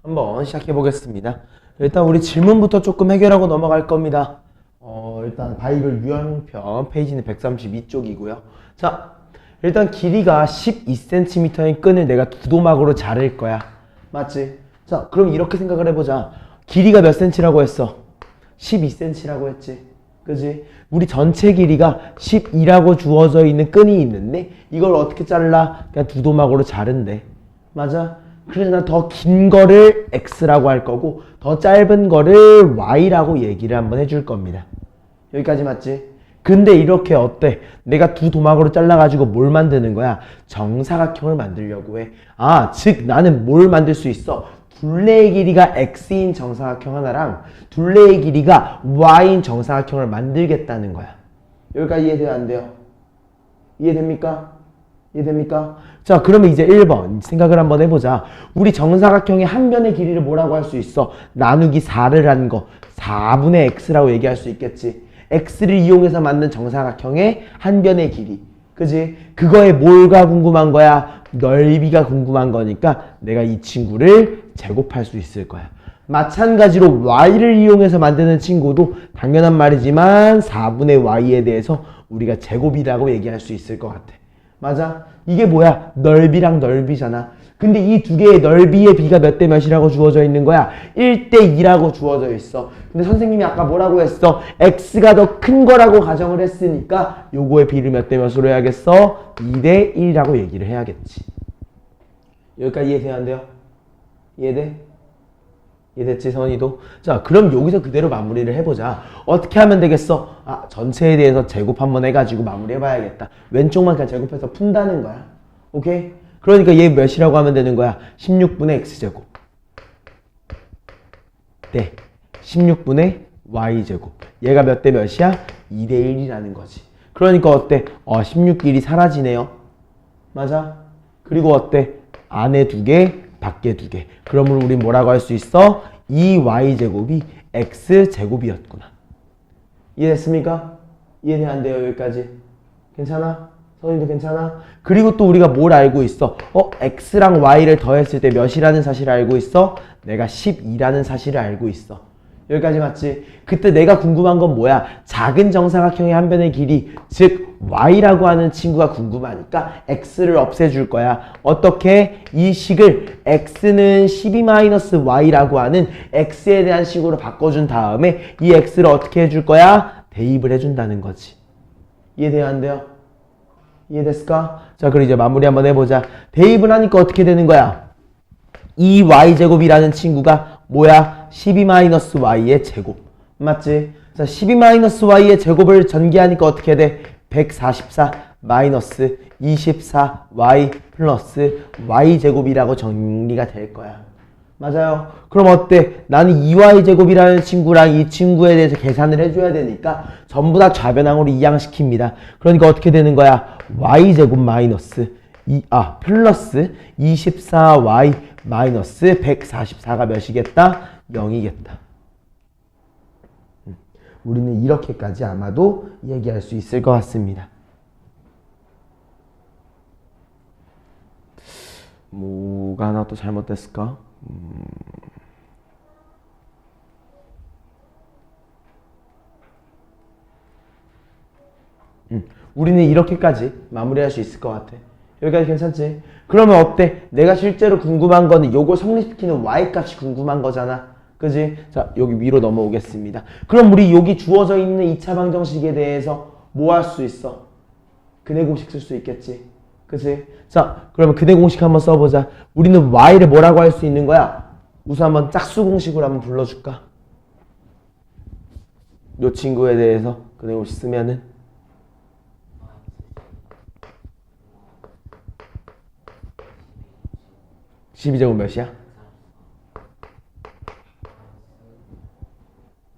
한번 시작해 보겠습니다. 일단 우리 질문부터 조금 해결하고 넘어갈 겁니다. 일단 바이블 유형편 페이지는 132쪽이고요. 자, 일단 길이가 12cm인 끈을 내가 두도막으로 자를 거야. 맞지? 자, 그럼 이렇게 생각을 해보자. 길이가 몇 cm라고 했어? 12cm라고 했지. 그지? 우리 전체 길이가 12라고 주어져 있는 끈이 있는데 이걸 어떻게 잘라? 그냥 두도막으로 자른대. 맞아? 그래서 난 더 긴 거를 X라고 할 거고 더 짧은 거를 Y라고 얘기를 한번 해줄 겁니다. 여기까지 맞지? 근데 이렇게 어때? 내가 두 도막으로 잘라가지고 뭘 만드는 거야? 정사각형을 만들려고 해. 아, 즉 나는 뭘 만들 수 있어? 둘레의 길이가 X인 정사각형 하나랑 둘레의 길이가 Y인 정사각형을 만들겠다는 거야. 여기까지 이해돼요? 안 돼요? 이해됩니까? 이해됩니까? 자, 그러면 이제 1번 생각을 한번 해보자. 우리 정사각형의 한 변의 길이를 뭐라고 할 수 있어? 나누기 4를 한 거 4분의 x라고 얘기할 수 있겠지. x를 이용해서 만든 정사각형의 한 변의 길이. 그지? 그거에 뭐가 궁금한 거야? 넓이가 궁금한 거니까 내가 이 친구를 제곱할 수 있을 거야. 마찬가지로 y를 이용해서 만드는 친구도 당연한 말이지만 4분의 y에 대해서 우리가 제곱이라고 얘기할 수 있을 것 같아. 맞아? 이게 뭐야? 넓이랑 넓이잖아. 근데 이 두 개의 넓이의 비가 몇 대 몇이라고 주어져 있는 거야? 1대 2라고 주어져 있어. 근데 선생님이 아까 뭐라고 했어? x가 더 큰 거라고 가정을 했으니까 요거의 비를 몇 대 몇으로 해야겠어? 2대 1이라고 얘기를 해야겠지. 여기까지 이해돼요? 안 돼요? 이해돼? 이해됐지, 선이도? 자, 그럼 여기서 그대로 마무리를 해보자. 어떻게 하면 되겠어? 아, 전체에 대해서 제곱 한번 해가지고 마무리해봐야겠다. 왼쪽만 그냥 제곱해서 푼다는 거야. 오케이? 그러니까 얘 몇이라고 하면 되는 거야? 16분의 x제곱. 네. 16분의 y제곱. 얘가 몇 대 몇이야? 2대 1이라는 거지. 그러니까 어때? 16길이 사라지네요. 맞아? 그리고 어때? 안에 2개, 밖에 2개. 그러면 우리 뭐라고 할 수 있어? 2y제곱이 x제곱이었구나. 이해됐습니까? 이해돼? 안 돼요? 여기까지? 괜찮아? 선생님도 괜찮아? 그리고 또 우리가 뭘 알고 있어? x랑 y를 더했을 때 몇이라는 사실을 알고 있어? 내가 12라는 사실을 알고 있어. 여기까지 맞지? 그때 내가 궁금한 건 뭐야? 작은 정사각형의 한 변의 길이, 즉 y라고 하는 친구가 궁금하니까 x를 없애줄 거야. 어떻게? 이 식을 x는 12-y라고 하는 x에 대한 식으로 바꿔준 다음에 이 x를 어떻게 해줄 거야? 대입을 해준다는 거지. 이해돼요? 안 돼요? 이해됐을까? 자, 그럼 이제 마무리 한번 해보자. 대입을 하니까 어떻게 되는 거야? 이 y제곱이라는 친구가 뭐야? 12-y의 제곱. 맞지? 자, 12-y의 제곱을 전개하니까 어떻게 돼? 144 마이너스 24y 플러스 y제곱이라고 정리가 될 거야. 맞아요? 그럼 어때? 나는 2y제곱이라는 친구랑 이 친구에 대해서 계산을 해줘야 되니까 전부 다 좌변항으로 이항시킵니다. 그러니까 어떻게 되는 거야? y제곱 마이너스 플러스 24y 마이너스 144가 몇이겠다? 0이겠다. 우리는 이렇게까지 아마도 얘기할 수 있을 것 같습니다. 뭐가 하나 또 잘못됐을까? 우리는 이렇게까지 마무리할 수 있을 것 같아. 여기까지 괜찮지? 그러면 어때? 내가 실제로 궁금한 거는 요걸 성립시키는 y값이 궁금한 거잖아. 그지? 자, 여기 위로 넘어오겠습니다. 그럼 우리 여기 주어져 있는 2차 방정식에 대해서 뭐 할 수 있어? 근해 공식 쓸 수 있겠지? 그치? 자, 그러면 근해 공식 한번 써보자. 우리는 y를 뭐라고 할 수 있는 거야? 우선 한번 짝수 공식으로 한번 불러줄까? 요 친구에 대해서 근해 공식 쓰면은 12제곱 몇이야?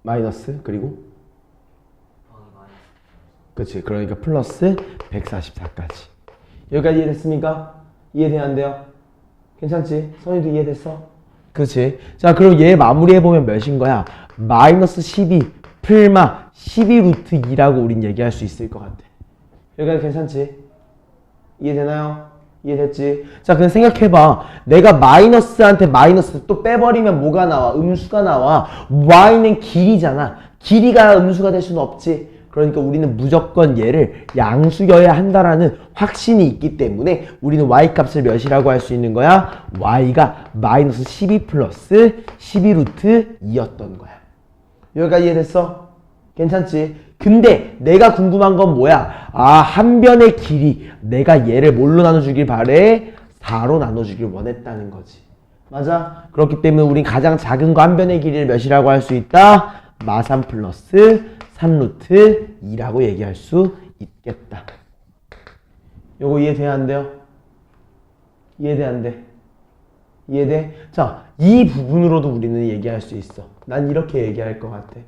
마이너스 그리고 그치, 그러니까 플러스 144까지. 여기까지 이해됐습니까? 이해돼야 안 돼요? 괜찮지? 선이도 이해됐어? 그치? 자, 그럼 얘 마무리해보면 몇인 거야? 마이너스 12 풀마 12 루트 2라고 우린 얘기할 수 있을 것 같아. 여기까지 괜찮지? 이해되나요? 이해됐지? 자, 그냥 생각해봐. 내가 마이너스한테 마이너스 또 빼버리면 뭐가 나와? 음수가 나와. y는 길이잖아. 길이가 음수가 될 수는 없지. 그러니까 우리는 무조건 얘를 양수여야 한다라는 확신이 있기 때문에 우리는 y 값을 몇이라고 할 수 있는 거야? y가 마이너스 12 플러스 12 루트 2였던 거야. 여기까지 이해됐어? 괜찮지? 근데 내가 궁금한 건 뭐야? 아, 한 변의 길이 내가 얘를 뭘로 나눠주길 바래? 4로 나눠주길 원했다는 거지. 맞아? 그렇기 때문에 우린 가장 작은 거 한 변의 길이를 몇이라고 할 수 있다? 마3 플러스 3루트 2라고 얘기할 수 있겠다. 요거 이해돼야 안 돼요? 이해돼 안 돼? 이해돼? 자, 이 부분으로도 우리는 얘기할 수 있어. 난 이렇게 얘기할 것 같아.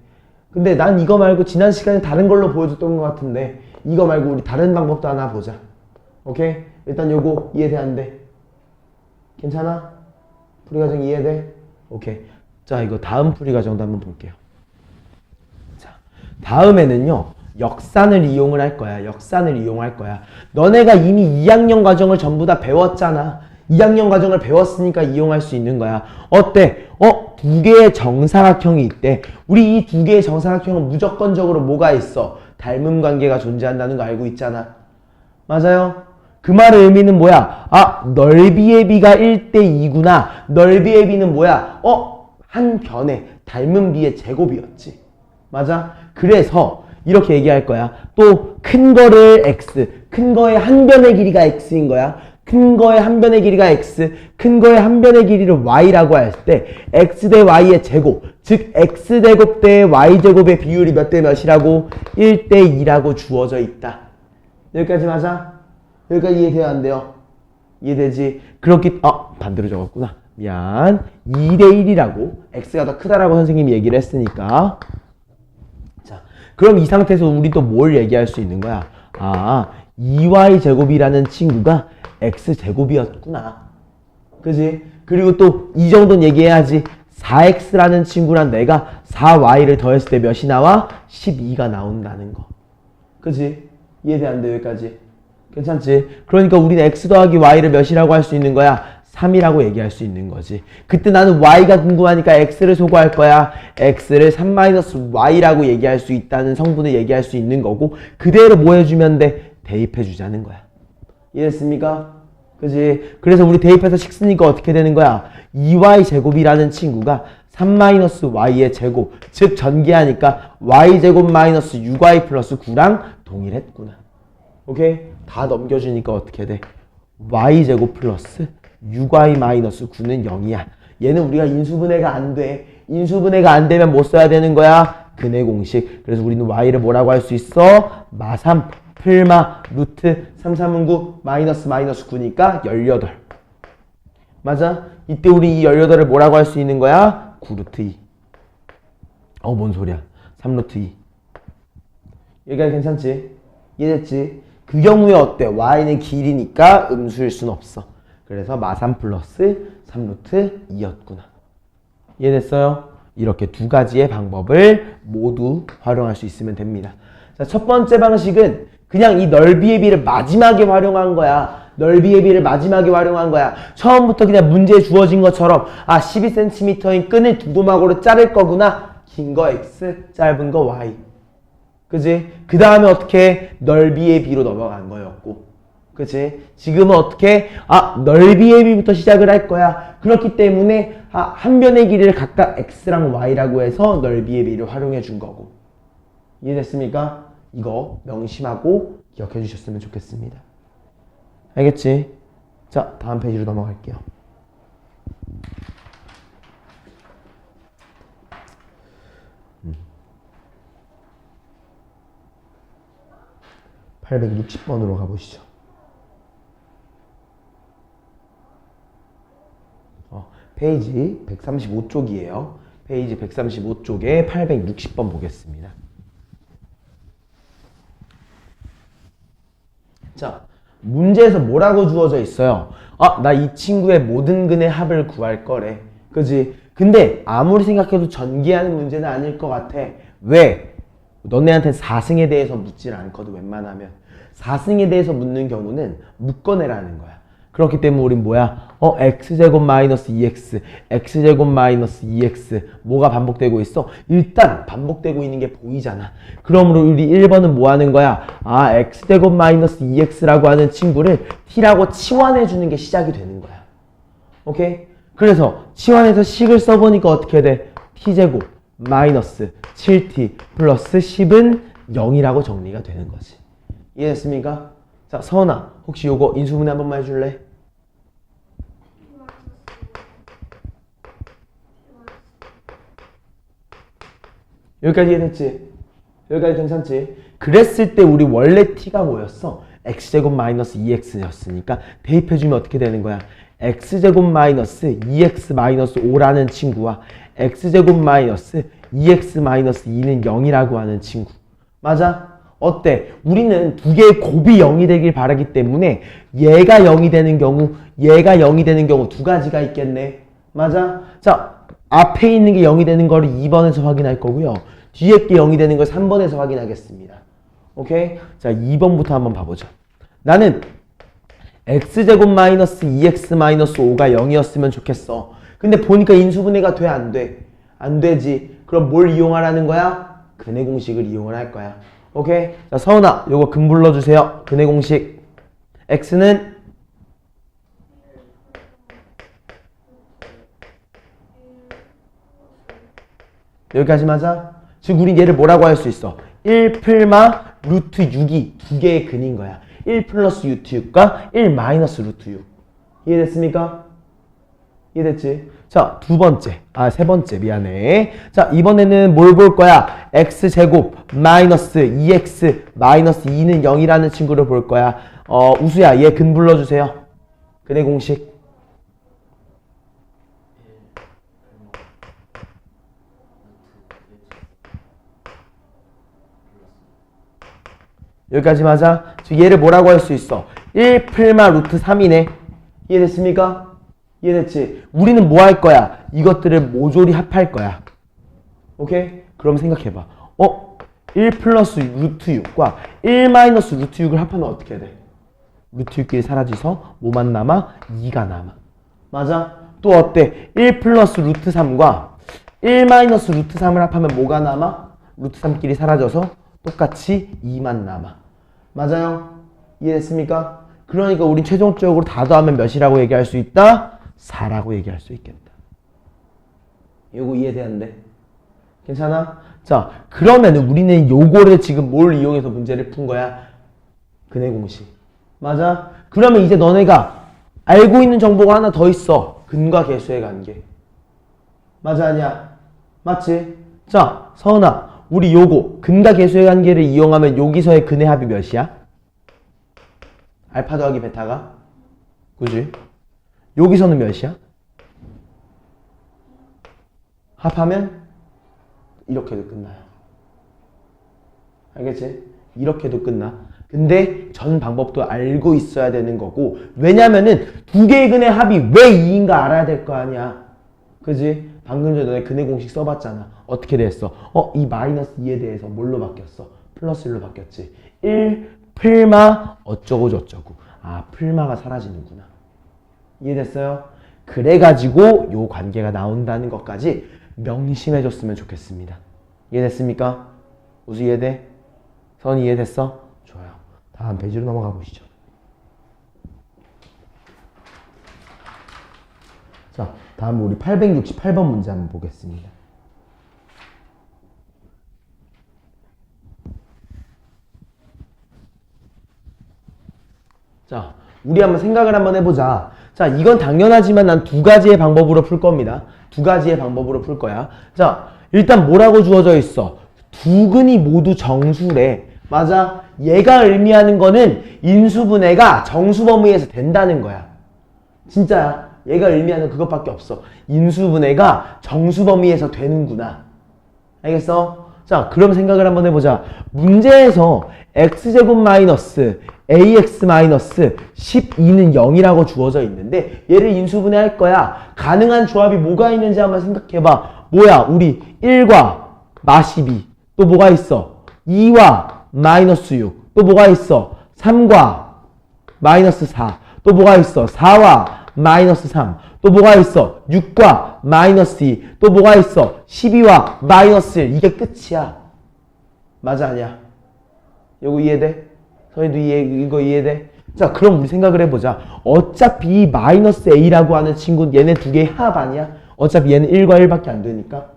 근데 난 이거 말고 지난 시간에 다른 걸로 보여줬던 것 같은데 이거 말고 우리 다른 방법도 하나 보자. 오케이? 일단 요거 이해돼 안 돼? 괜찮아? 풀이과정 이해돼? 오케이. 자, 이거 다음 풀이과정도 한번 볼게요. 자, 다음에는요 역산을 이용을 할 거야. 역산을 이용할 거야. 너네가 이미 2학년 과정을 전부 다 배웠잖아. 2학년 과정을 배웠으니까 이용할 수 있는 거야. 어때? 두 개의 정사각형이 있대. 우리 이 두 개의 정사각형은 무조건적으로 뭐가 있어? 닮음 관계가 존재한다는 거 알고 있잖아. 맞아요? 그 말의 의미는 뭐야? 아, 넓이의 비가 1대2구나. 넓이의 비는 뭐야? 한 변의 닮은 비의 제곱이었지. 맞아? 그래서 이렇게 얘기할 거야. 또 큰 거를 x, 큰 거의 한 변의 길이가 x인 거야. 큰 거의 한 변의 길이가 x, 큰 거의 한 변의 길이를 y라고 할 때 x 대 y의 제곱, 즉 x제곱 대 y제곱의 비율이 몇 대 몇이라고? 1대2라고 주어져 있다. 여기까지 맞아? 여기까지 이해돼요? 안 돼요? 이해되지? 그렇기, 반대로 적었구나. 미안. 2대1이라고 x가 더 크다라고 선생님이 얘기를 했으니까. 자, 그럼 이 상태에서 우리 또 뭘 얘기할 수 있는 거야? 아, 2y제곱이라는 친구가 x제곱이었구나. 그지? 그리고 또 이 정도는 얘기해야지. 4x라는 친구랑 내가 4y를 더했을 때 몇이 나와? 12가 나온다는 거. 그지? 이해돼 안 돼? 여기까지? 괜찮지? 그러니까 우리는 x 더하기 y를 몇이라고 할 수 있는 거야? 3이라고 얘기할 수 있는 거지. 그때 나는 y가 궁금하니까 x를 소구할 거야. x를 3-y라고 얘기할 수 있다는 성분을 얘기할 수 있는 거고 그대로 뭐 해주면 돼? 대입해 주자는 거야. 이해됐습니까? 그지? 그래서 우리 대입해서 식 쓰니까 어떻게 되는 거야? 2y제곱이라는 친구가 3-y의 제곱, 즉 전개하니까 y제곱 마이너스 6y 플러스 9랑 동일했구나. 오케이? 다 넘겨주니까 어떻게 돼? y제곱 플러스 6y 마이너스 9는 0이야. 얘는 우리가 인수분해가 안 돼. 인수분해가 안 되면 뭐 써야 되는 거야? 근해 공식. 그래서 우리는 y를 뭐라고 할 수 있어? 마3 풀마 루트 3, 3은 9 마이너스 9니까 18. 맞아? 이때 우리 이 18을 뭐라고 할 수 있는 거야? 9루트 2. 뭔 소리야? 3루트 2. 여기가 괜찮지? 이해됐지? 그 경우에 어때? y는 길이니까 음수일 순 없어. 그래서 마3 플러스 3루트 2였구나. 이해됐어요? 이렇게 두 가지의 방법을 모두 활용할 수 있으면 됩니다. 자, 첫 번째 방식은 그냥 이 넓이의 비를 마지막에 활용한 거야. 넓이의 비를 마지막에 활용한 거야. 처음부터 그냥 문제에 주어진 것처럼 12cm인 끈을 두 도막으로 자를 거구나. 긴 거 x, 짧은 거 y. 그지? 그 다음에 어떻게? 넓이의 비로 넘어간 거였고. 그치? 지금은 어떻게? 넓이의 비부터 시작을 할 거야. 그렇기 때문에 한 변의 길이를 각각 x랑 y라고 해서 넓이의 비를 활용해 준 거고. 이해됐습니까? 이거 명심하고 기억해 주셨으면 좋겠습니다. 알겠지? 자, 다음 페이지로 넘어갈게요. 음. 860번으로 가보시죠. 페이지 135쪽이에요. 페이지 135쪽에 860번 보겠습니다. 자, 문제에서 뭐라고 주어져 있어요? 나 이 친구의 모든 근의 합을 구할 거래. 그지? 근데 아무리 생각해도 전개하는 문제는 아닐 것 같아. 왜? 너네한테 4승에 대해서 묻질 않거든, 웬만하면. 4승에 대해서 묻는 경우는 묶어내라는 거야. 그렇기 때문에 우린 뭐야? x제곱 마이너스 2x, x제곱 마이너스 2x 뭐가 반복되고 있어? 일단 반복되고 있는 게 보이잖아. 그러므로 우리 1번은 뭐 하는 거야? 아, x제곱 마이너스 2x라고 하는 친구를 t라고 치환해 주는 게 시작이 되는 거야. 오케이? 그래서 치환해서 식을 써보니까 어떻게 돼? t제곱 마이너스 7t 플러스 10은 0이라고 정리가 되는 거지. 이해됐습니까? 자, 서은아, 혹시 요거 인수분해 한 번만 해줄래? 여기까지 이해됐지? 여기까지 괜찮지? 그랬을 때 우리 원래 t가 뭐였어? x제곱 마이너스 2x였으니까 대입해주면 어떻게 되는 거야? x제곱 마이너스 2x 마이너스 5라는 친구와 x제곱 마이너스 2x 마이너스 2는 0이라고 하는 친구. 맞아? 어때? 우리는 두 개의 곱이 0이 되길 바라기 때문에 얘가 0이 되는 경우, 얘가 0이 되는 경우 두 가지가 있겠네. 맞아? 자, 앞에 있는 게 0이 되는 거를 2번에서 확인할 거고요. 뒤에 게 0이 되는 걸 3번에서 확인하겠습니다. 오케이? 자, 2번부터 한번 봐보자. 나는 x제곱 마이너스 2x 마이너스 5가 0이었으면 좋겠어. 근데 보니까 인수분해가 돼? 안 돼? 안 되지. 그럼 뭘 이용하라는 거야? 근해 공식을 이용을 할 거야. 오케이? 자, 서은아, 요거 금 불러주세요. 근해 공식. x는 여기까지 맞아? 즉 우린 얘를 뭐라고 할 수 있어? 1플마 루트 6이 두 개의 근인 거야. 1 플러스 루트 6과 1 마이너스 루트 6. 이해됐습니까? 이해됐지? 자, 세 번째 미안해. 자, 이번에는 뭘 볼 거야? x제곱 마이너스 2x 마이너스 2는 0이라는 친구를 볼 거야. 우수야, 얘 근 불러주세요. 근의 공식. 여기까지 맞아? 즉 얘를 뭐라고 할 수 있어? 1 플마 루트 3이네. 이해됐습니까? 이해됐지? 우리는 뭐 할 거야? 이것들을 모조리 합할 거야. 오케이? 그럼 생각해봐. 1 플러스 루트 6과 1 마이너스 루트 6을 합하면 어떻게 돼? 루트 6끼리 사라지서 뭐만 남아? 2가 남아. 맞아? 또 어때? 1 플러스 루트 3과 1 마이너스 루트 3을 합하면 뭐가 남아? 루트 3끼리 사라져서 똑같이 2만 남아. 맞아요? 이해됐습니까? 그러니까 우린 최종적으로 다 더하면 몇이라고 얘기할 수 있다? 4라고 얘기할 수 있겠다. 요거 이해되는데? 괜찮아? 자, 그러면 우리는 요거를 지금 뭘 이용해서 문제를 푼 거야? 근해 공식. 맞아? 그러면 이제 너네가 알고 있는 정보가 하나 더 있어. 근과 계수의 관계. 맞아, 아니야? 맞지? 자, 서은아, 우리 요거 근과 계수의 관계를 이용하면 여기서의 근의 합이 몇이야? 알파 더하기 베타가? 그지? 여기서는 몇이야? 합하면 이렇게도 끝나요. 알겠지? 이렇게도 끝나. 근데 전 방법도 알고 있어야 되는 거고, 왜냐면은 두 개의 근의 합이 왜 2인가 알아야 될 거 아니야. 그지? 방금 전에 너네 근해 공식 써봤잖아. 어떻게 됐어? 이 마이너스 2에 대해서 뭘로 바뀌었어? 플러스 1로 바뀌었지. 1 플마 어쩌고 저쩌고. 아, 플마가 사라지는구나. 이해됐어요? 그래가지고 요 관계가 나온다는 것까지 명심해줬으면 좋겠습니다. 이해됐습니까? 우수 이해돼? 선 이해됐어? 좋아요. 다음 페이지로 넘어가 보시죠. 자, 다음 우리 868번 문제 한번 보겠습니다. 자, 우리 한번 생각을 한번 해보자. 자, 이건 당연하지만 난 두 가지의 방법으로 풀 겁니다. 두 가지의 방법으로 풀 거야. 자, 일단 뭐라고 주어져 있어? 두 근이 모두 정수래. 맞아? 얘가 의미하는 거는 인수분해가 정수 범위에서 된다는 거야. 진짜야. 얘가 의미하는 그것밖에 없어. 인수분해가 정수 범위에서 되는구나. 알겠어? 자, 그럼 생각을 한번 해보자. 문제에서 x제곱 마이너스 ax 마이너스 12는 0이라고 주어져 있는데 얘를 인수분해할 거야. 가능한 조합이 뭐가 있는지 한번 생각해봐. 뭐야? 우리 1과 마12. 또 뭐가 있어? 2와 마이너스 6. 또 뭐가 있어? 3과 마이너스 4. 또 뭐가 있어? 4와 마이너스 3. 또 뭐가 있어? 6과 마이너스 2. 또 뭐가 있어? 12와 마이너스 1. 이게 끝이야. 맞아, 아니야? 이거 이해돼? 선생님도 이거 이해돼? 자, 그럼 우리 생각을 해보자. 어차피 이 마이너스 a라고 하는 친구는 얘네 두 개의 합 아니야? 어차피 얘는 1과 1밖에 안 되니까.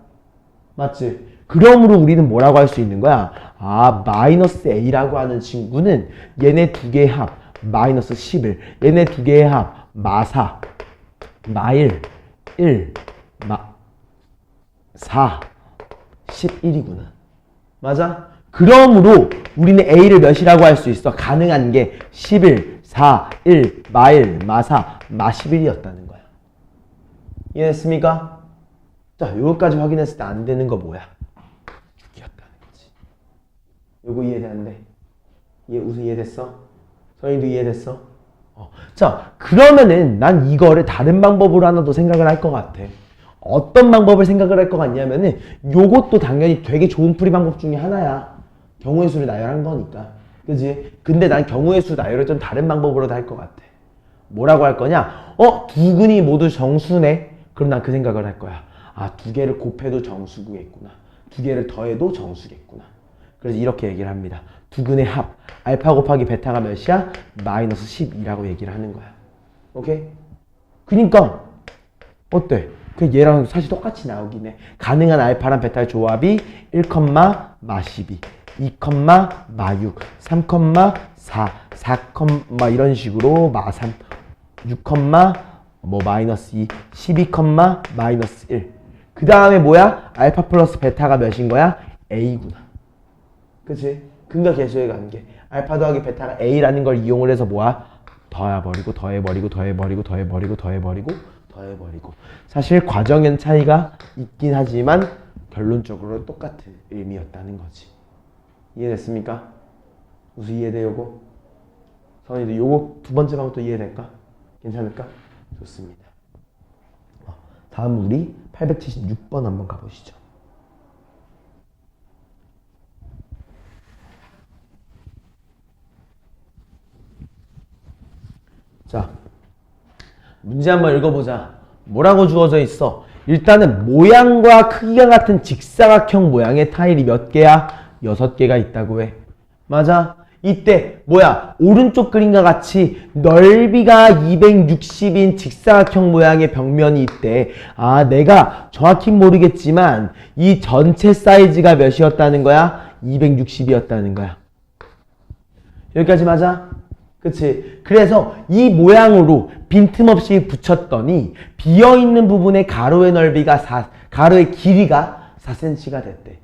맞지? 그러므로 우리는 뭐라고 할 수 있는 거야? 아, 마이너스 a라고 하는 친구는 얘네 두 개의 합, 마이너스 11. 얘네 두 개의 합, 마4, 마1, 1, 마4, 11이구나. 맞아? 그러므로 우리는 a를 몇이라고 할 수 있어? 가능한 게 11, 4, 1, 마1, 마4, 마11이었다는 거야. 이해했습니까? 자, 요거까지 확인했을 때 안 되는 거 뭐야? 6이었다는 거지. 요거 이해되는데? 우선 이해됐어? 선생님도 이해됐어? 자, 그러면은 난 이거를 다른 방법으로 하나 더 생각을 할 것 같아. 어떤 방법을 생각을 할 것 같냐면은 요것도 당연히 되게 좋은 풀이 방법 중에 하나야. 경우의 수를 나열한 거니까. 그지? 근데 난 경우의 수 나열을 좀 다른 방법으로도 할 것 같아. 뭐라고 할 거냐? 두 근이 모두 정수네? 그럼 난 그 생각을 할 거야. 아, 두 개를 곱해도 정수겠구나. 두 개를 더해도 정수겠구나. 그래서 이렇게 얘기를 합니다. 두 근의 합, 알파 곱하기 베타가 몇이야? 마이너스 12라고 얘기를 하는 거야. 오케이? 그니까 어때? 그 얘랑 사실 똑같이 나오긴 해. 가능한 알파랑 베타의 조합이 1, 마 12, 2, 마 6, 3, 4, 4, 이런 식으로 마 3, 6, 마이너스 2, 12, 마이너스 1. 그 다음에 뭐야? 알파 플러스 베타가 몇인 거야? a구나. 그치? 근과 계수의 관계. 알파 더하기 베타가 a라는 걸 이용을 해서 뭐야? 더해버리고 더해버리고 더해버리고 더해버리고 더해버리고 더해버리고. 사실 과정엔 차이가 있긴 하지만 결론적으로 똑같은 의미였다는 거지. 이해됐습니까? 무슨 이해돼 요거? 선생님도 요거 두 번째 방법도 이해될까? 괜찮을까? 좋습니다. 다음 우리 876번 한번 가보시죠. 자, 문제 한번 읽어보자. 뭐라고 주어져 있어? 일단은 모양과 크기가 같은 직사각형 모양의 타일이 몇 개야? 6개가 있다고 해. 맞아? 이때 뭐야? 오른쪽 그림과 같이 넓이가 260인 직사각형 모양의 벽면이 있대. 아, 내가 정확히 모르겠지만 이 전체 사이즈가 몇이었다는 거야? 260이었다는 거야. 여기까지 맞아? 그치? 그래서 이 모양으로 빈틈없이 붙였더니 비어있는 부분의 가로의 넓이가 가로의 길이가 4cm가 됐대.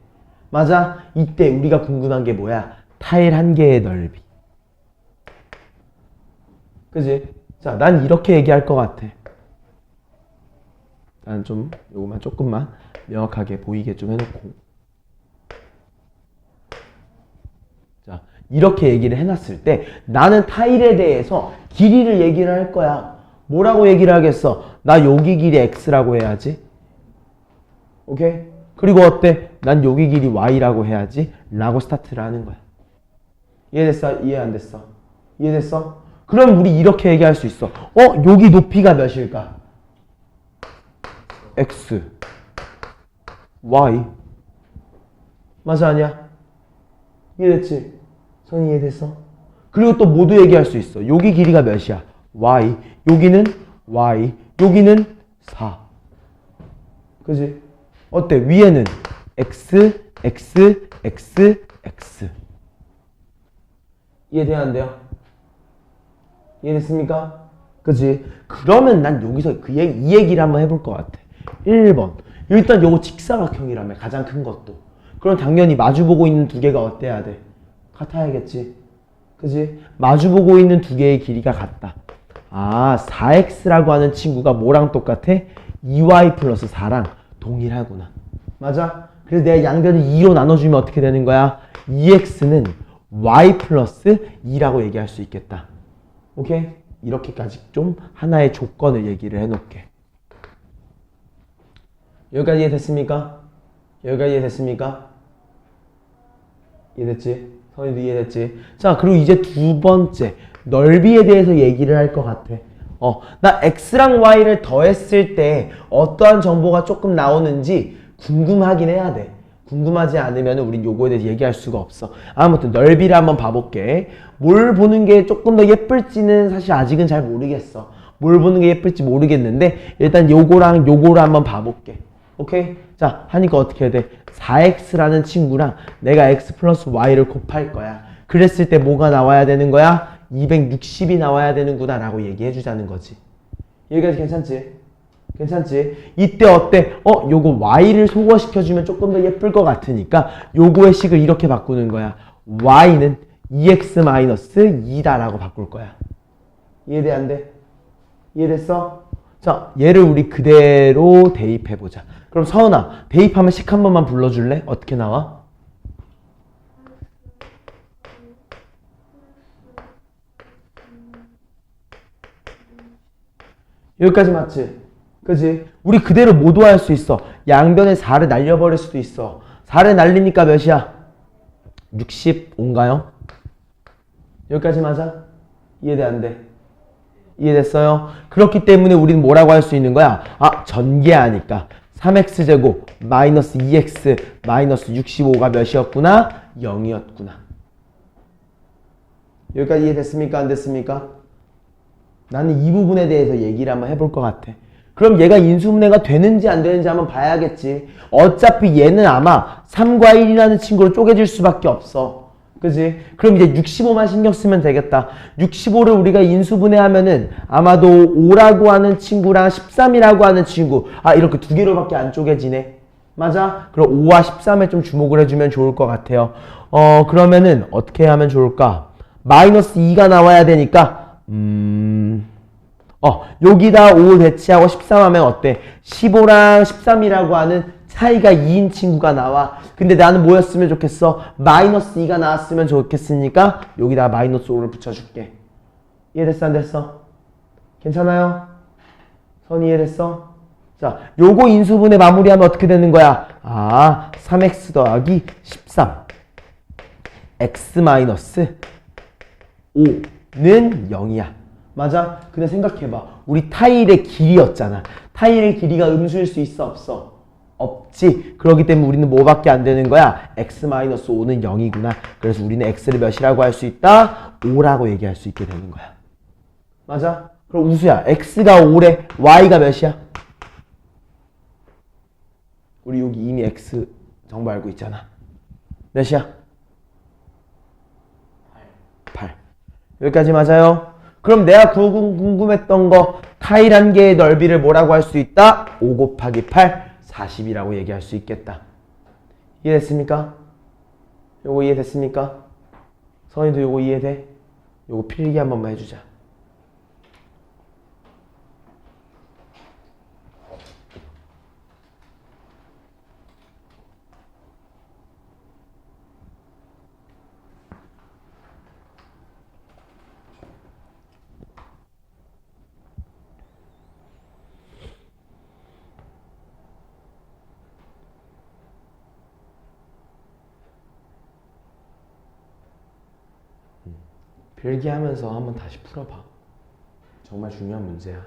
맞아? 이때 우리가 궁금한 게 뭐야? 타일 한 개의 넓이. 그치? 자, 난 이렇게 얘기할 것 같아. 난 좀 요거만 조금만 명확하게 보이게 좀 해놓고. 자, 이렇게 얘기를 해놨을 때 나는 타일에 대해서 길이를 얘기를 할 거야. 뭐라고 얘기를 하겠어? 나 여기 길이 x라고 해야지. 오케이? 그리고 어때? 난 여기 길이 y라고 해야지. 라고 스타트를 하는 거야. 이해됐어? 이해 안 됐어? 이해됐어? 그럼 우리 이렇게 얘기할 수 있어. 여기 높이가 몇일까? x, y. 맞아, 아니야? 이해됐지? 선이 이해됐어? 그리고 또 모두 얘기할 수 있어. 여기 길이가 몇이야? y. 여기는 y. 여기는 4. 그지? 어때? 위에는 x, x, x, x. 이해돼야 안 돼요? 이해됐습니까? 그치? 그러면 난 여기서 이 얘기를 한번 해볼 것 같아. 1번. 일단 요거 직사각형이라며, 가장 큰 것도. 그럼 당연히 마주보고 있는 두 개가 어때야 돼? 같아야겠지. 그치? 마주보고 있는 두 개의 길이가 같다. 아, 4x라고 하는 친구가 뭐랑 똑같아? 2y 플러스 4랑 동일하구나. 맞아? 그래서 내가 양변을 2로 나눠주면 어떻게 되는 거야? 2x는 y 플러스 2라고 얘기할 수 있겠다. 오케이? 이렇게까지 좀 하나의 조건을 얘기를 해놓게. 여기까지 이해됐습니까? 여기까지 이해됐습니까? 이해됐지? 선생님도 이해됐지? 자, 그리고 이제 두 번째. 넓이에 대해서 얘기를 할 것 같아. 나 x랑 y를 더했을 때 어떠한 정보가 조금 나오는지 궁금하긴 해야 돼. 궁금하지 않으면 우린 요거에 대해서 얘기할 수가 없어. 아무튼 넓이를 한번 봐볼게. 뭘 보는 게 조금 더 예쁠지는 사실 아직은 잘 모르겠어. 뭘 보는 게 예쁠지 모르겠는데 일단 요거랑 요거를 한번 봐볼게. 오케이? 자, 하니까 어떻게 해야 돼? 4x라는 친구랑 내가 x 플러스 y를 곱할 거야. 그랬을 때 뭐가 나와야 되는 거야? 260이 나와야 되는구나 라고 얘기해 주자는 거지. 여기까지 괜찮지? 괜찮지? 이때 어때? 요거 y를 소거시켜주면 조금 더 예쁠 것 같으니까 요거의 식을 이렇게 바꾸는 거야. y는 2x-2다 라고 바꿀 거야. 이해돼 안 돼? 이해됐어? 자, 얘를 우리 그대로 대입해보자. 그럼 서은아, 대입하면 식 한 번만 불러줄래? 어떻게 나와? 여기까지 맞지? 그지? 우리 그대로 모두할 수 있어. 양변에 4를 날려버릴 수도 있어. 4를 날리니까 몇이야? 65인가요? 여기까지 맞아? 이해돼 안 돼? 이해됐어요? 그렇기 때문에 우리는 뭐라고 할 수 있는 거야? 전개하니까 3x제곱 마이너스 2x 마이너스 65가 몇이었구나? 0이었구나. 여기까지 이해됐습니까? 안 됐습니까? 나는 이 부분에 대해서 얘기를 한번 해볼 것 같아. 그럼 얘가 인수분해가 되는지 안 되는지 한번 봐야겠지. 어차피 얘는 아마 3과 1이라는 친구로 쪼개질 수밖에 없어. 그지? 그럼 이제 65만 신경 쓰면 되겠다. 65를 우리가 인수분해하면은 아마도 5라고 하는 친구랑 13이라고 하는 친구, 이렇게 두 개로밖에 안 쪼개지네. 맞아? 그럼 5와 13에 좀 주목을 해주면 좋을 것 같아요. 그러면은 어떻게 하면 좋을까? 마이너스 2가 나와야 되니까 여기다 5 대치하고 13 하면 어때? 15랑 13이라고 하는 차이가 2인 친구가 나와. 근데 나는 뭐였으면 좋겠어? 마이너스 2가 나왔으면 좋겠으니까 여기다 마이너스 5를 붙여줄게. 이해됐어? 안 됐어? 괜찮아요? 선 이해됐어? 자, 요거 인수분해 마무리하면 어떻게 되는 거야? 3x 더하기 13 x 마이너스 5는 0이야. 맞아? 근데 생각해봐. 우리 타일의 길이였잖아. 타일의 길이가 음수일 수 있어? 없어? 없지. 그렇기 때문에 우리는 뭐밖에 안 되는 거야? x-5는 0이구나. 그래서 우리는 x를 몇이라고 할 수 있다? 5라고 얘기할 수 있게 되는 거야. 맞아? 그럼 우수야. x가 5래. y가 몇이야? 우리 여기 이미 x 정보 알고 있잖아. 몇이야? 8. 여기까지 맞아요? 그럼 내가 궁금했던 거 타일 한 개의 넓이를 뭐라고 할 수 있다? 5 곱하기 8, 40이라고 얘기할 수 있겠다. 이해됐습니까? 요거 이해됐습니까? 선이도 요거 이해돼? 요거 필기 한 번만 해주자. 필기하면서 한번 다시 풀어봐. 정말 중요한 문제야.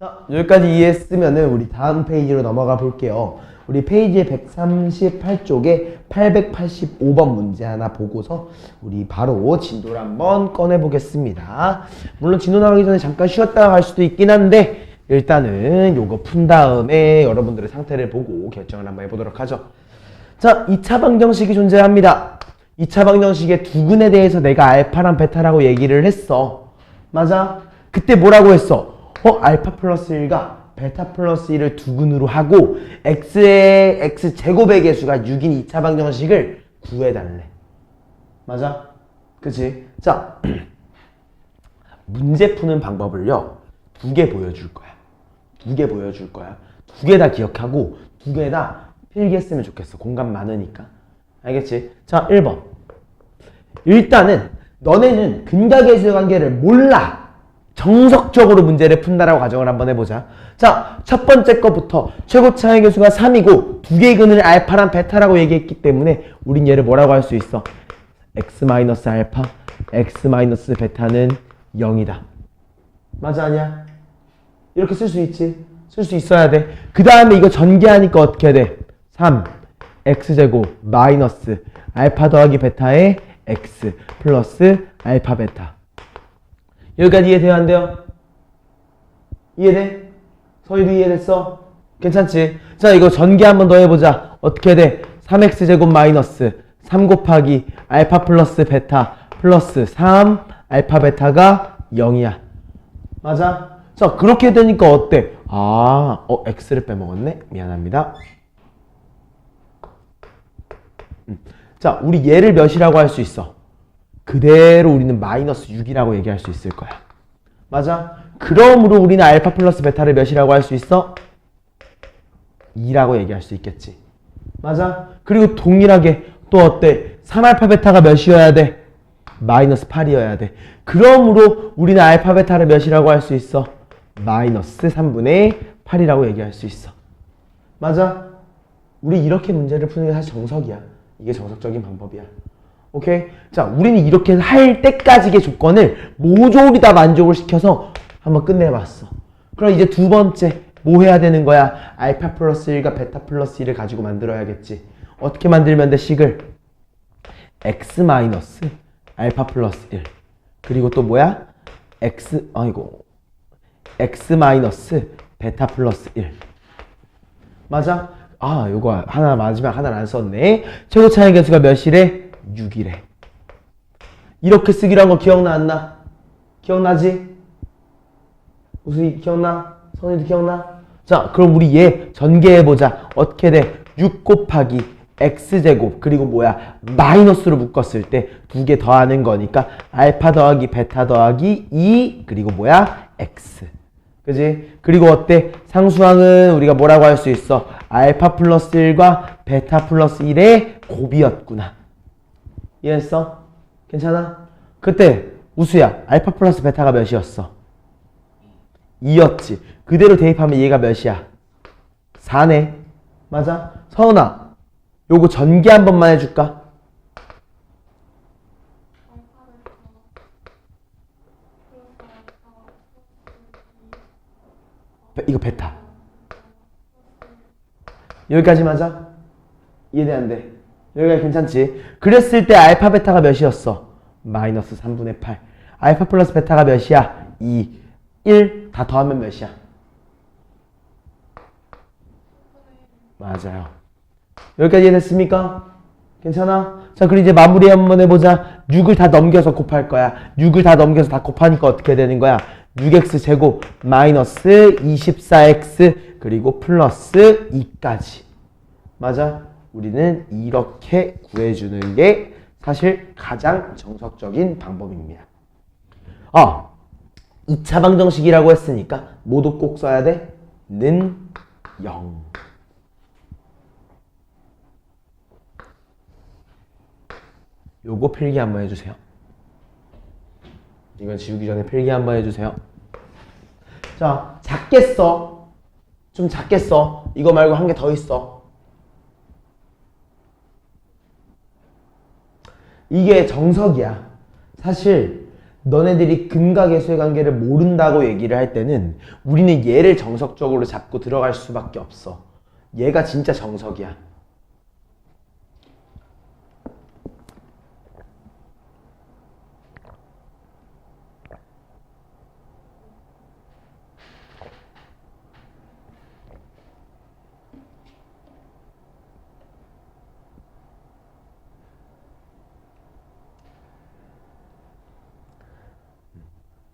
자, 여기까지 이해했으면은 우리 다음 페이지로 넘어가 볼게요. 우리 페이지 138쪽에 885번 문제 하나 보고서 우리 바로 진도를 한번 꺼내 보겠습니다. 물론 진도 나가기 전에 잠깐 쉬었다가 갈 수도 있긴 한데 일단은 요거 푼 다음에 여러분들의 상태를 보고 결정을 한번 해보도록 하죠. 자, 2차 방정식이 존재합니다. 2차 방정식의 두근에 대해서 내가 알파랑 베타라고 얘기를 했어. 맞아? 그때 뭐라고 했어? 알파 플러스 1과 베타 플러스 1을 두근으로 하고 x의 x제곱의 개수가 6인 2차 방정식을 구해달래. 맞아? 그치? 자, 문제 푸는 방법을요 2개 보여줄 거야. 2개 보여줄 거야. 2개 다 기억하고 2개 다 필기했으면 좋겠어. 공감 많으니까. 알겠지? 자, 1번. 일단은 너네는 근각계수의 관계를 몰라. 정석적으로 문제를 푼다라고 가정을 한번 해보자. 자, 첫 번째 거부터 최고차의 개수가 3이고 두 개의 근을 알파랑 베타라고 얘기했기 때문에 우린 얘를 뭐라고 할 수 있어? x-알파, x-베타는 0이다. 맞아, 아니야? 이렇게 쓸 수 있지? 쓸 수 있어야 돼. 그 다음에 이거 전개하니까 어떻게 돼? 3, x제곱 마이너스 알파 더하기 베타의 x 플러스 알파 베타. 여기까지 이해돼요? 안 돼요? 이해돼? 서희도 이해됐어? 괜찮지? 자, 이거 전개 한번 더 해보자. 어떻게 돼? 3x제곱 마이너스 3 곱하기 알파 플러스 베타 플러스 3 알파 베타가 0이야. 맞아? 자, 그렇게 되니까 어때? x를 빼먹었네? 미안합니다. 자, 우리 얘를 몇이라고 할 수 있어? 그대로 우리는 마이너스 6이라고 얘기할 수 있을 거야. 맞아? 그러므로 우리는 알파 플러스 베타를 몇이라고 할 수 있어? 2라고 얘기할 수 있겠지. 맞아? 그리고 동일하게 또 어때? 3알파 베타가 몇이어야 돼? 마이너스 8이어야 돼. 그러므로 우리는 알파 베타를 몇이라고 할 수 있어? 마이너스 3분의 8이라고 얘기할 수 있어. 맞아? 우리 이렇게 문제를 푸는 게 사실 정석이야. 이게 정석적인 방법이야. 오케이? 자, 우리는 이렇게 할 때까지의 조건을 모조리 다 만족을 시켜서 한번 끝내봤어. 그럼 이제 두 번째 뭐 해야 되는 거야? 알파 플러스 1과 베타 플러스 1을 가지고 만들어야겠지. 어떻게 만들면 돼? 식을 x 마이너스 알파 플러스 1 그리고 또 뭐야? x 마이너스 베타 플러스 1. 맞아? 요거 하나 마지막 하나를 안 썼네. 최고차의 개수가 몇이래? 6이래. 이렇게 쓰기로 한 거 기억나 안 나? 기억나지? 우수이 기억나? 선이도 기억나? 자, 그럼 우리 얘 전개해보자. 어떻게 돼? 6 곱하기 x제곱 그리고 뭐야? 마이너스로 묶었을 때 두 개 더하는 거니까 알파 더하기 베타 더하기 2 그리고 뭐야? x. 그지? 그리고 어때? 상수항은 우리가 뭐라고 할 수 있어? 알파 플러스 1과 베타 플러스 1의 곱이었구나. 이해했어? 괜찮아? 그때 우수야 알파 플러스 베타가 몇이었어? 2였지. 그대로 대입하면 얘가 몇이야? 4네. 맞아? 서은아 요거 전개 한 번만 해줄까? 이거 베타. 여기까지 맞아? 이해돼 안 돼? 여기까지 괜찮지? 그랬을 때 알파 베타가 몇이었어? 마이너스 3분의 8. 알파 플러스 베타가 몇이야? 2. 1. 다 더하면 몇이야? 맞아요. 여기까지 이해됐습니까? 괜찮아? 자, 그리고 이제 마무리 한번 해보자. 6을 다 넘겨서 곱할 거야. 6을 다 넘겨서 다 곱하니까 어떻게 되는 거야? 6x 제곱 마이너스 24x 그리고 플러스 2까지. 맞아? 우리는 이렇게 구해주는 게 사실 가장 정석적인 방법입니다. 2차 방정식이라고 했으니까 뭐도 꼭 써야 돼? 는 0. 요거 필기 한번 해주세요. 이건 지우기 전에 필기 한번 해주세요. 자, 작게 써. 좀 작게 써. 이거 말고 한 개 더 있어. 이게 정석이야. 사실 너네들이 근과 계수의 관계를 모른다고 얘기를 할 때는 우리는 얘를 정석적으로 잡고 들어갈 수밖에 없어. 얘가 진짜 정석이야.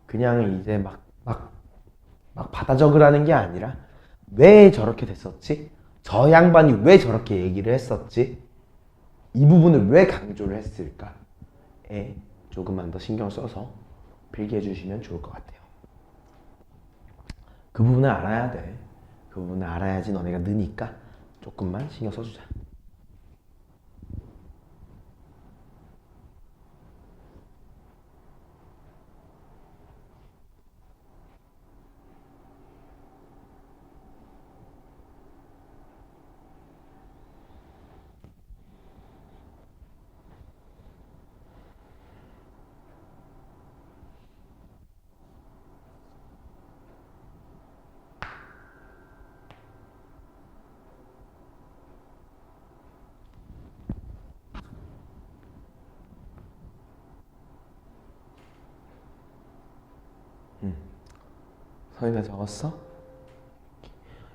그냥 이제 막 받아 적으라는 게 아니라 왜 저렇게 됐었지? 저 양반이 왜 저렇게 얘기를 했었지? 이 부분을 왜 강조를 했을까에 조금만 더 신경 써서 필기해 주시면 좋을 것 같아요. 그 부분을 알아야 돼. 그 부분을 알아야지 너네가 느니까 조금만 신경 써주자. 선생님 적었어?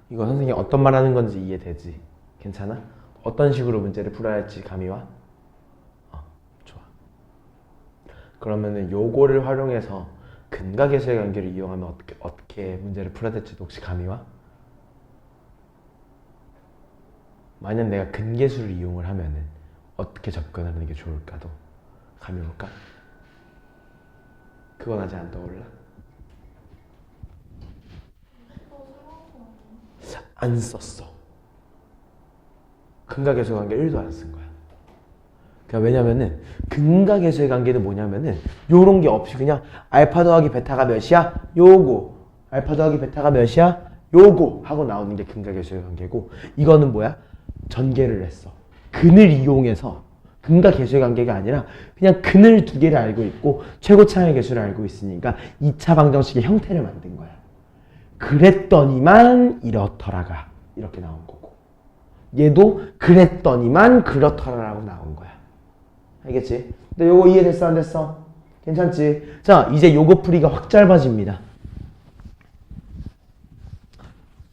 이거 선생님이 어떤 말 하는 건지 이해되지? 괜찮아? 어떤 식으로 문제를 풀어야 할지 감이 와? 좋아. 그러면은 요거를 활용해서 근과 계수의 관계를 이용하면 어떻게 문제를 풀어야 될지도 혹시 감이 와? 만약 내가 근계수를 이용을 하면은 어떻게 접근하는 게 좋을까도 감이 올까? 그건 아직 안 떠올라? 안 썼어. 근과 계수의 관계 1도 안 쓴 거야. 그러니까 왜냐면은 근과 계수의 관계는 뭐냐면은 요런 게 없이 그냥 알파 더하기 베타가 몇이야? 요거. 알파 더하기 베타가 몇이야? 요거 하고 나오는 게 근과 계수의 관계고, 이거는 뭐야? 전개를 했어. 근을 이용해서 근과 계수의 관계가 아니라 그냥 근을 두 개를 알고 있고 최고차의 계수를 알고 있으니까 2차 방정식의 형태를 만든 거야. 그랬더니만 이렇더라가 이렇게 나온 거고, 얘도 그랬더니만 그렇더라라고 나온 거야. 알겠지? 근데 요거 이해됐어 안 됐어? 괜찮지? 자, 이제 요거 풀이가 확 짧아집니다.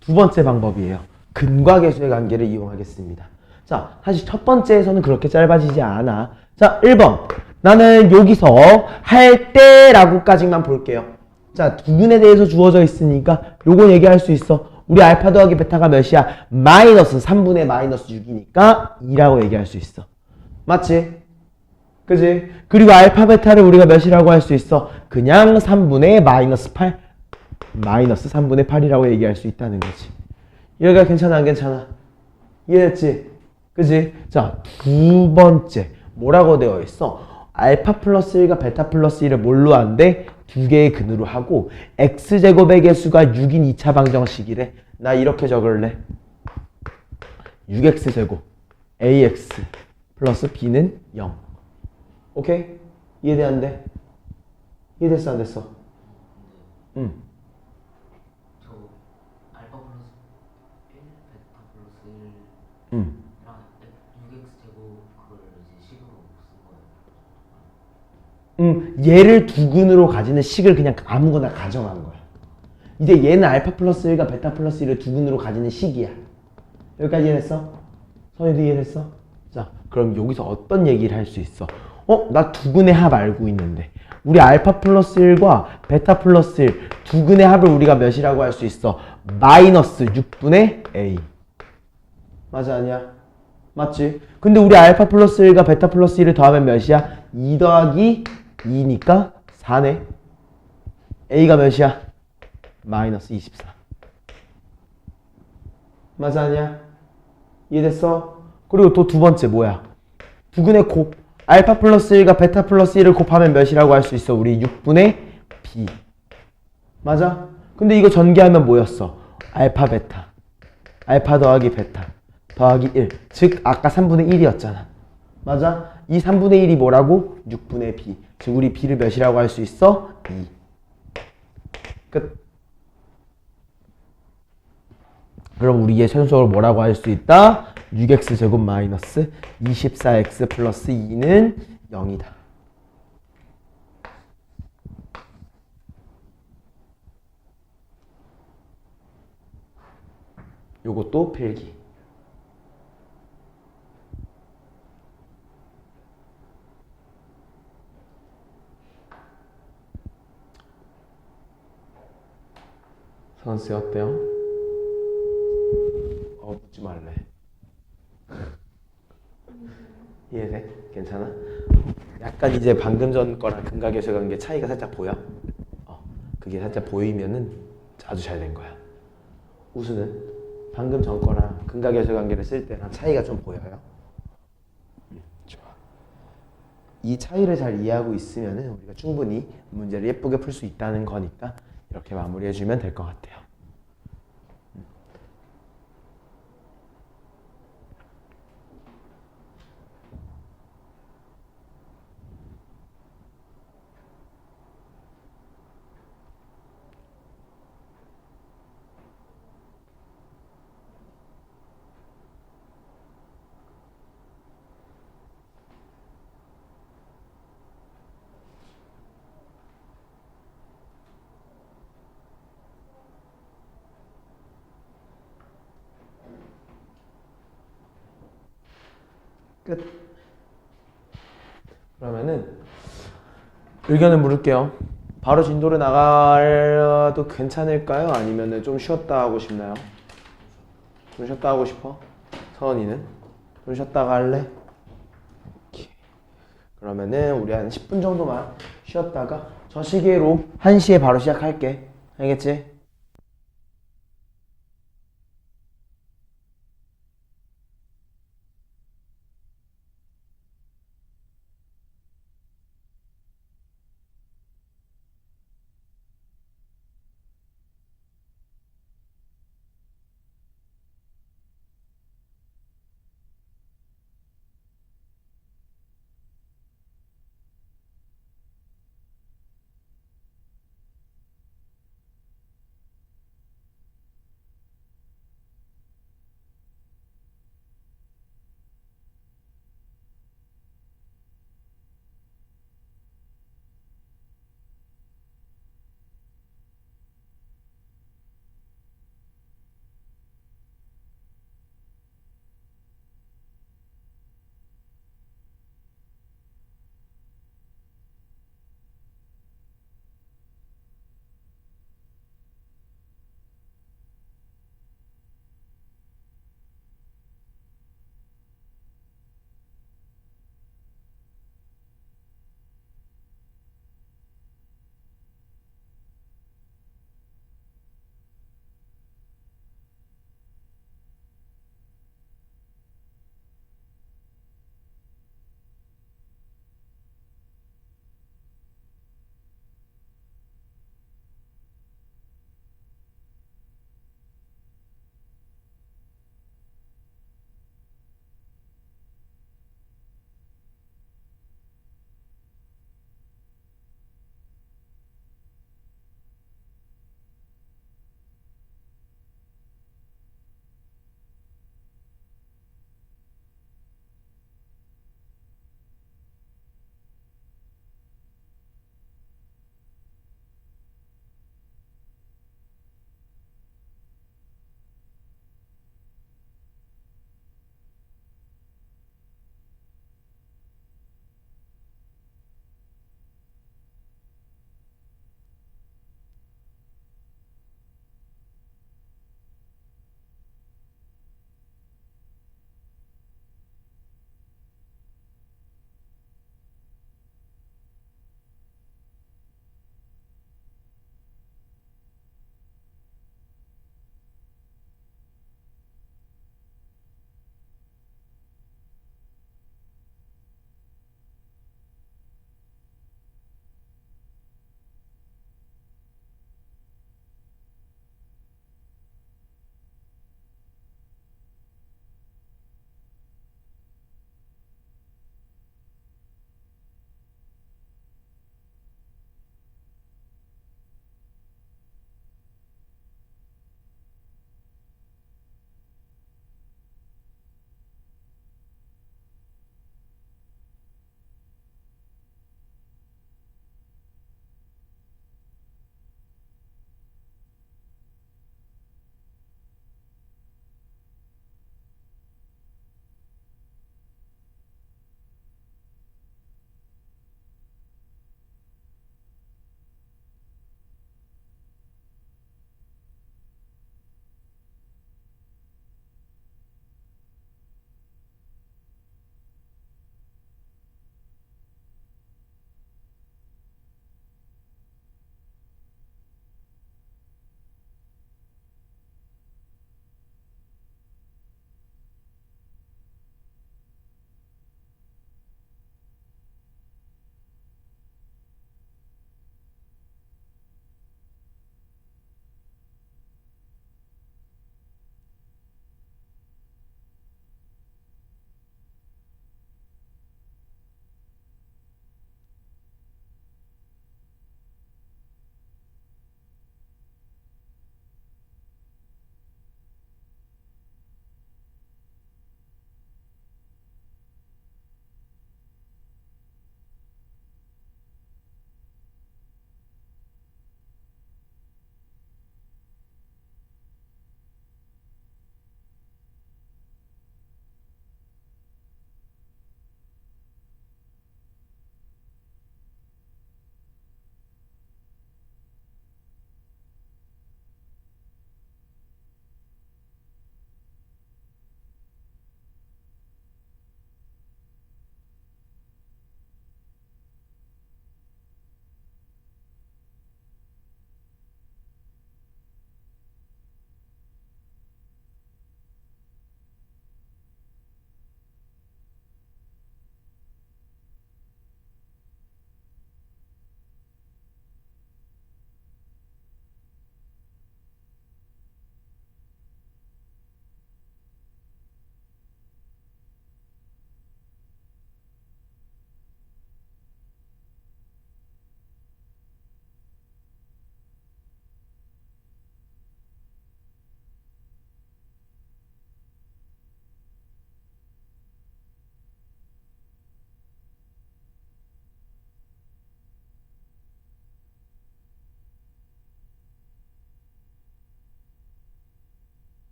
두 번째 방법이에요. 근과 계수의 관계를 이용하겠습니다. 자, 사실 첫 번째에서는 그렇게 짧아지지 않아. 자, 1번. 나는 여기서 할 때라고까지만 볼게요. 자, 두근에 대해서 주어져 있으니까 요거 얘기할 수 있어. 우리 알파 더하기 베타가 몇이야? 마이너스 3분의 마이너스 6이니까 2라고 얘기할 수 있어. 맞지? 그지? 그리고 알파 베타를 우리가 몇이라고 할 수 있어? 그냥 3분의 마이너스 8, 마이너스 3분의 8이라고 얘기할 수 있다는 거지. 여기가 괜찮아 안 괜찮아? 이해됐지? 그지? 자, 두 번째 뭐라고 되어 있어? 알파 플러스 1과 베타 플러스 1을 뭘로 한대? 두 개의 근으로 하고 x제곱의 개수가 6인 2차 방정식이래. 나 이렇게 적을래. 6x제곱 ax 플러스 b는 0. 오케이? 이해돼 안 돼? 이해됐어 안 됐어? 응. 저 알파 플러스 1, 베타 플러스 1 응. 랑 6x 제곱 그걸 이제 식으로 쓴 거예요. 얘를 두 근으로 가지는 식을 그냥 아무거나 가정한 거야. 이제 얘는 알파 플러스 1과 베타 플러스 1을 두 근으로 가지는 식이야. 여기까지 이해됐어? 선이도 이해됐어? 자, 그럼 여기서 어떤 얘기를 할 수 있어? 나 두 근의 합 알고 있는데 우리 알파 플러스 1과 베타 플러스 1 두 근의 합을 우리가 몇이라고 할 수 있어? 마이너스 6분의 a. 맞아 아니야? 맞지? 근데 우리 알파 플러스 1과 베타 플러스 1을 더하면 몇이야? 2 더하기 2니까 4네. a가 몇이야? 마이너스 24. 맞아 아니야? 이해됐어? 그리고 또 두 번째 뭐야? 두 근의 곱. 알파 플러스 1과 베타 플러스 1을 곱하면 몇이라고 할 수 있어? 우리 6분의 b. 맞아? 근데 이거 전개하면 뭐였어? 알파 베타. 알파 더하기 베타 더하기 1. 즉 아까 3분의 1이었잖아. 맞아? 이 3분의 1이 뭐라고? 6분의 b. 즉 우리 b를 몇이라고 할 수 있어? 2. 끝. 그럼 우리 얘 최종적으로 뭐라고 할 수 있다? 6x 제곱 마이너스 24x 플러스 2는 0이다. 요것도 필기. 선생 어때요? 묻지 말래. 이해돼? 괜찮아? 약간 이제 방금 전 거랑 근각에서 간 게 차이가 살짝 보여? 그게 살짝 보이면은 아주 잘 된 거야. 우수는 방금 전 거랑 근각에서 관계를 쓸 때랑 차이가 좀 보여요? 좋아. 이 차이를 잘 이해하고 있으면은 우리가 충분히 문제를 예쁘게 풀 수 있다는 거니까 이렇게 마무리해주면 될 것 같아요. 끝. 그러면은 의견을 물을게요. 바로 진도를 나가도 괜찮을까요? 아니면은 좀 쉬었다 하고 싶나요? 좀 쉬었다 하고 싶어? 서원이는? 좀 쉬었다가 할래? 오케이. 그러면은 우리 한 10분 정도만 쉬었다가 저 시계로 1시에 바로 시작할게. 알겠지?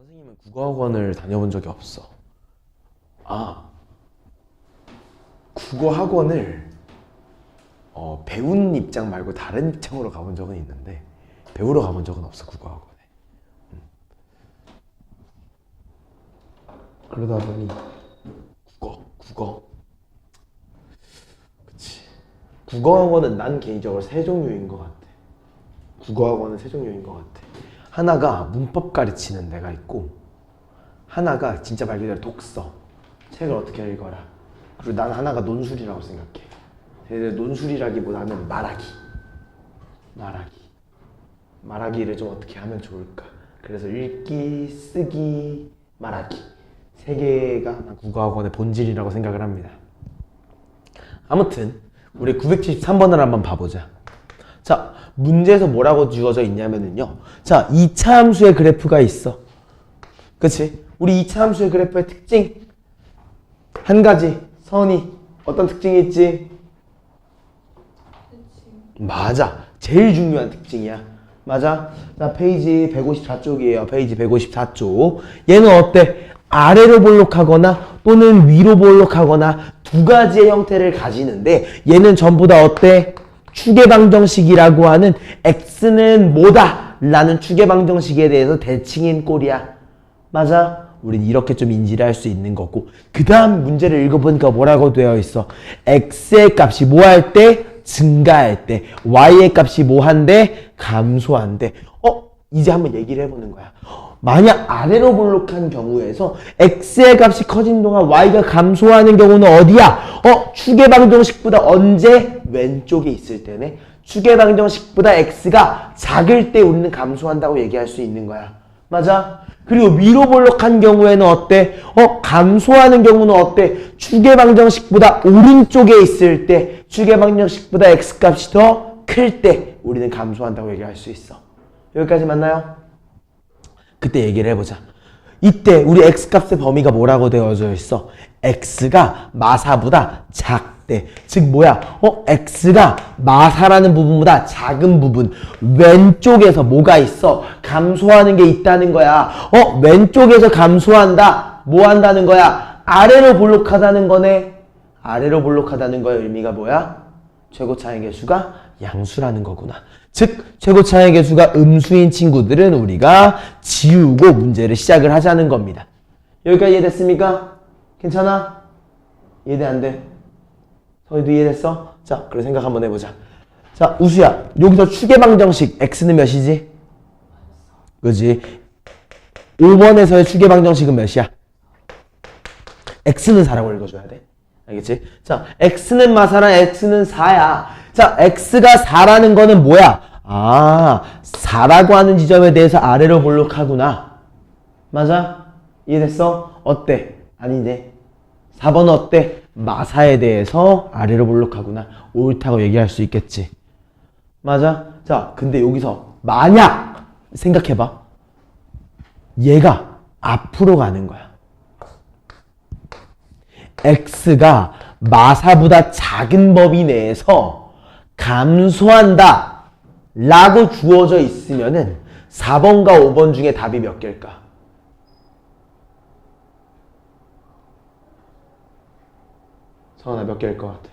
선생님은 국어학원을 다녀본 적이 없어. 아, 국어학원을 배우는 입장 말고 다른 입장으로 가본 적은 있는데 배우러 가본 적은 없어, 국어학원에. 그러다 보니 국어. 그치. 국어학원은 난 개인적으로 세 종류인 것 같아. 국어학원은 세 종류인 것 같아. 하나가 문법 가르치는 데가 있고, 하나가 진짜 말 그대로 독서, 책을 어떻게 읽어라. 그리고 난 하나가 논술이라고 생각해. 논술이라기보다는 말하기를 좀 어떻게 하면 좋을까. 그래서 읽기, 쓰기, 말하기, 세 개가 국어학원의 본질이라고 생각을 합니다. 아무튼 우리 973번을 한번 봐보자. 자, 문제에서 뭐라고 주어져 있냐면은요, 자, 2차 함수의 그래프가 있어. 그치? 우리 2차 함수의 그래프의 특징 한 가지, 선이 어떤 특징이 있지? 맞아, 제일 중요한 특징이야. 맞아. 자, 페이지 154쪽이에요. 페이지 154쪽. 얘는 어때? 아래로 볼록하거나 또는 위로 볼록하거나 두 가지의 형태를 가지는데, 얘는 전부 다 어때? 추계방정식이라고 하는 x는 뭐다 라는 추계방정식에 대해서 대칭인 꼴이야. 맞아? 우린 이렇게 좀 인지를 할 수 있는 거고, 그 다음 문제를 읽어보니까 뭐라고 되어 있어? x의 값이 뭐 할 때? 증가할 때. y의 값이 뭐 한대? 감소한대. 이제 한번 얘기를 해보는 거야. 만약 아래로 볼록한 경우에서 x의 값이 커진 동안 y가 감소하는 경우는 어디야? 추계방정식보다 언제? 왼쪽에 있을 때네. 추계방정식보다 x가 작을 때 우리는 감소한다고 얘기할 수 있는 거야. 맞아? 그리고 위로 볼록한 경우에는 어때? 감소하는 경우는 어때? 추계방정식보다 오른쪽에 있을 때, 추계방정식보다 x값이 더 클 때 우리는 감소한다고 얘기할 수 있어. 여기까지 맞나요? 그때 얘기를 해보자. 이때 우리 x값의 범위가 뭐라고 되어져 있어? x가 마사보다 작대. 즉 뭐야? x가 마사라는 부분보다 작은 부분, 왼쪽에서 뭐가 있어? 감소하는 게 있다는 거야. 왼쪽에서 감소한다. 뭐 한다는 거야? 아래로 볼록하다는 거네. 아래로 볼록하다는 거의 의미가 뭐야? 최고차의 개수가 양수라는 거구나. 즉 최고차의 개수가 음수인 친구들은 우리가 지우고 문제를 시작을 하자는 겁니다. 여기까지 이해됐습니까? 괜찮아? 이해돼 안 돼? 서희도 이해됐어? 자, 그래 생각 한번 해보자. 자, 우수야, 여기서 추계방정식 x는 몇이지? 그지? 5번에서의 추계방정식은 몇이야? x는 4라고 읽어줘야 돼. 알겠지? 자, x는 마사랑 x는 4야. 자, x가 4라는 거는 뭐야? 4라고 하는 지점에 대해서 아래로 볼록하구나. 맞아? 이해됐어? 어때? 아니네. 4번은 어때? 마사에 대해서 아래로 볼록하구나. 옳다고 얘기할 수 있겠지. 맞아? 자, 근데 여기서 만약 생각해봐. 얘가 앞으로 가는 거야. x가 마사보다 작은 범위 내에서 감소한다 라고 주어져 있으면은 4번과 5번 중에 답이 몇 개일까? 성환아, 몇 개일 것 같아?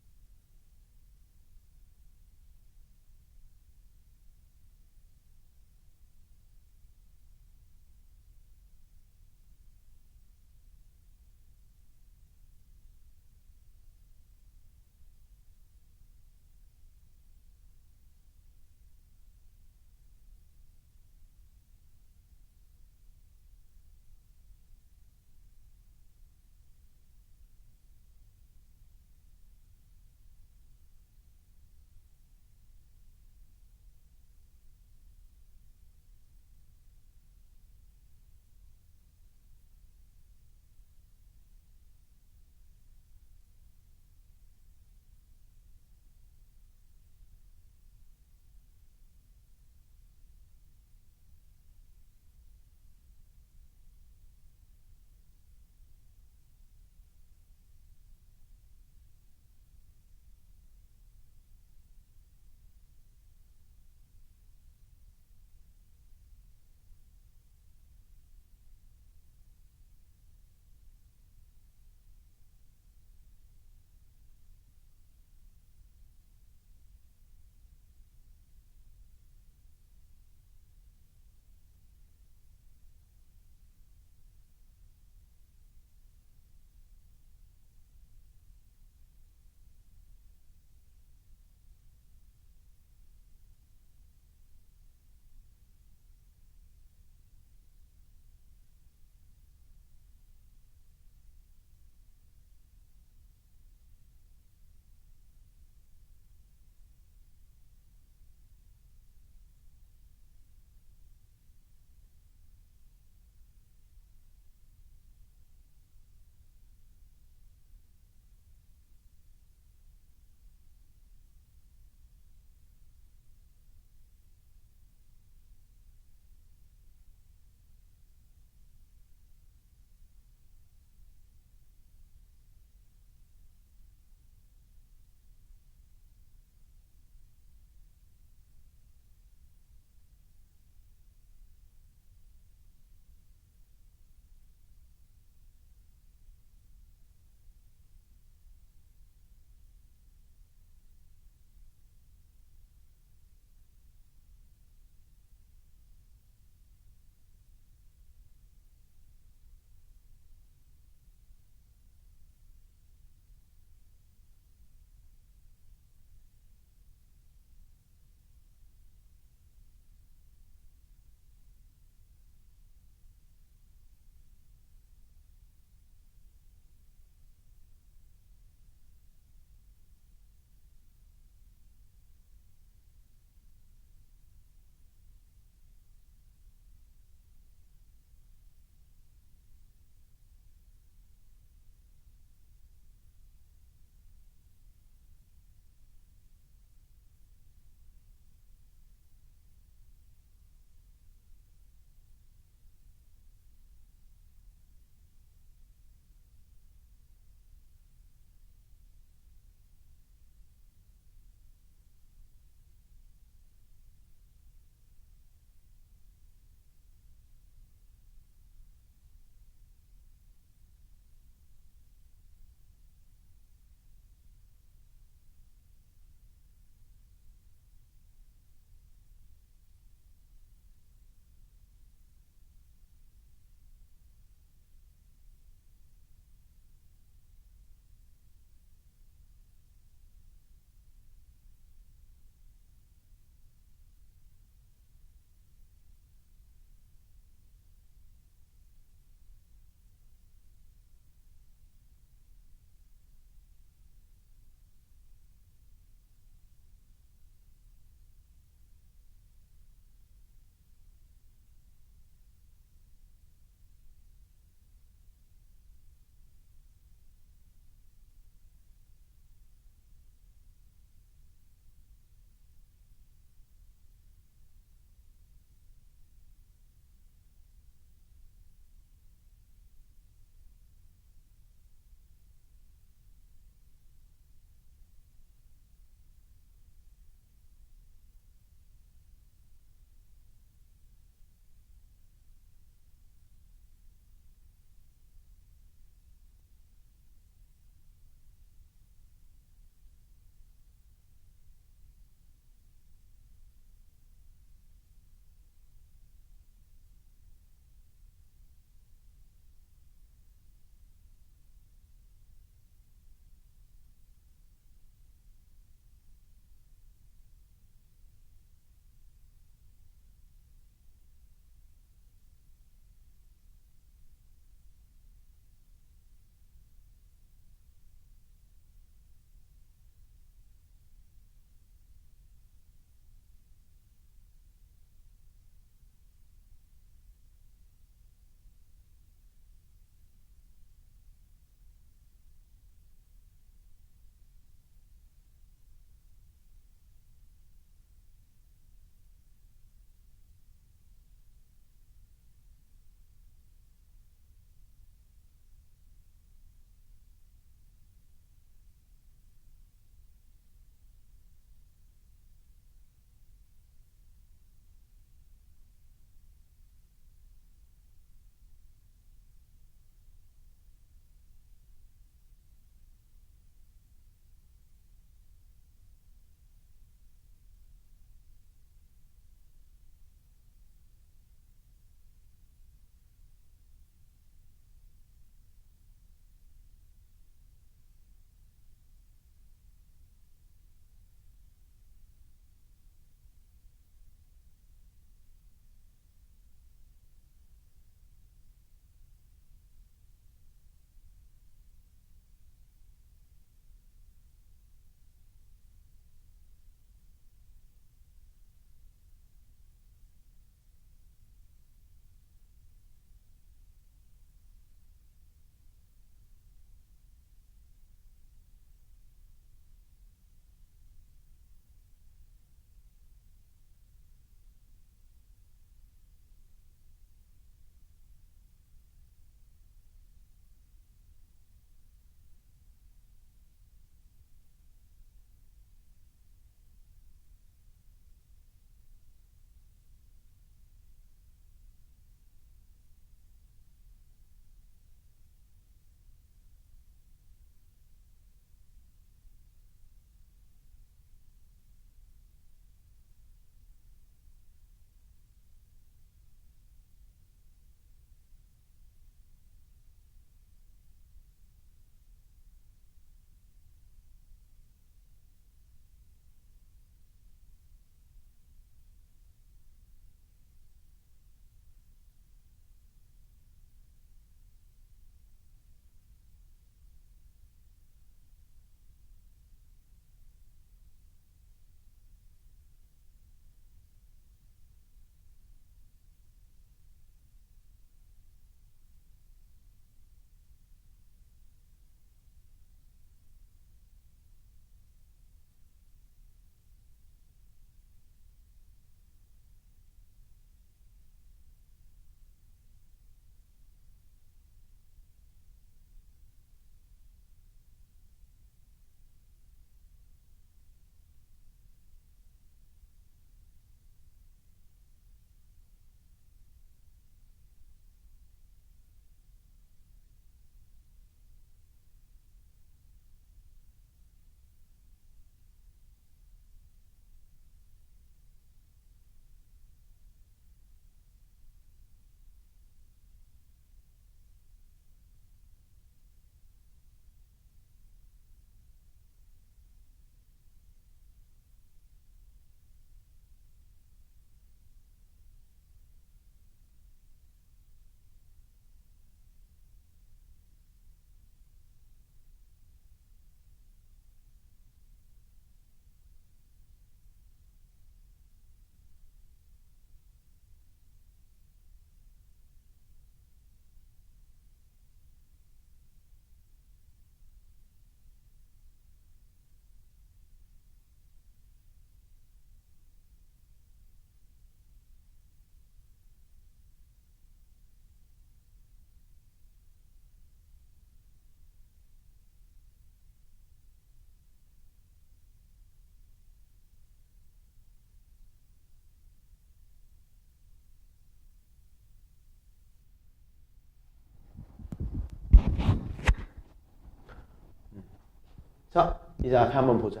이제 앞에 한번 보자.